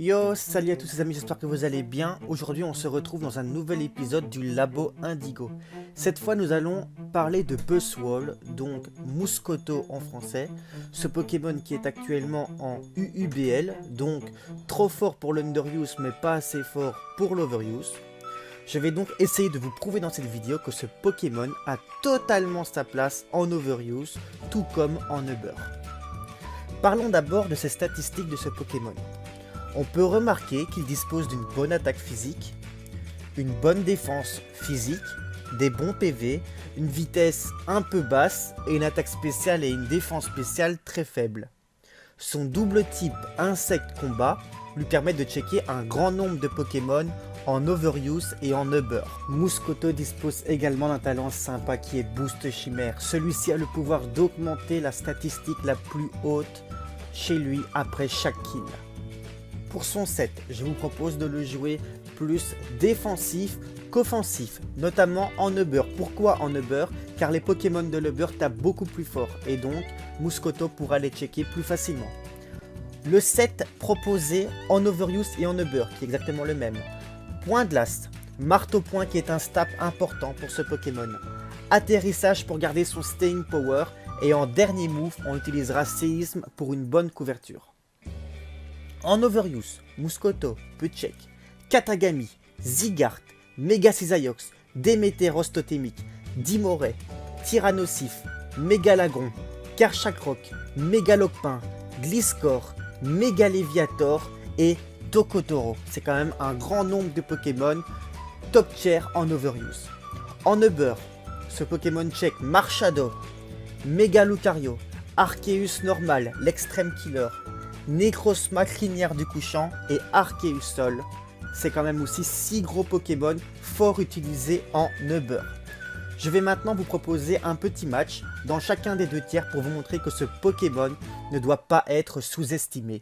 Yo, salut à tous les amis, j'espère que vous allez bien. Aujourd'hui on se retrouve dans un nouvel épisode du Labo Indigo. Cette fois nous allons parler de Buzzwole, donc Mouscoto en français. Ce Pokémon qui est actuellement en UUBL, donc trop fort pour l'Underuse mais pas assez fort pour l'Overuse. Je vais donc essayer de vous prouver dans cette vidéo que ce Pokémon a totalement sa place en Overuse, tout comme en Uber. Parlons d'abord de ces statistiques de ce Pokémon. On peut remarquer qu'il dispose d'une bonne attaque physique, une bonne défense physique, des bons PV, une vitesse un peu basse et une attaque spéciale et une défense spéciale très faible. Son double type insecte combat lui permet de checker un grand nombre de Pokémon en Overuse et en Uber. Mouscoto dispose également d'un talent sympa qui est Boost Chimère. Celui-ci a le pouvoir d'augmenter la statistique la plus haute chez lui après chaque kill. Pour son set, je vous propose de le jouer plus défensif qu'offensif, notamment en Uber. Pourquoi en Uber? Car les Pokémon de l'Uber tapent beaucoup plus fort et donc Mouscoto pourra les checker plus facilement. Le set proposé en Overuse et en Uber, qui est exactement le même. Point de last, marteau point qui est un stat important pour ce Pokémon. Atterrissage pour garder son staying power et en dernier move, on utilisera séisme pour une bonne couverture. En Overuse, Mouscoto peut check Katagami, Zygarde, Mega Cisaiox, Déméteros Totémique, Dimoré, Tyrannosif, Mégalagron, Karchakroc, Mégalopin, Gliscor, Mégaléviator et Tokotoro. C'est quand même un grand nombre de Pokémon top tier en Overuse. En Uber, ce Pokémon check Marshado, Mégalucario, Arceus normal, l'extrême killer, Necrozma crinière du couchant et Arceus Sol. C'est quand même aussi 6 gros Pokémon fort utilisés en Uber. Je vais maintenant vous proposer un petit match dans chacun des deux tiers pour vous montrer que ce Pokémon ne doit pas être sous-estimé.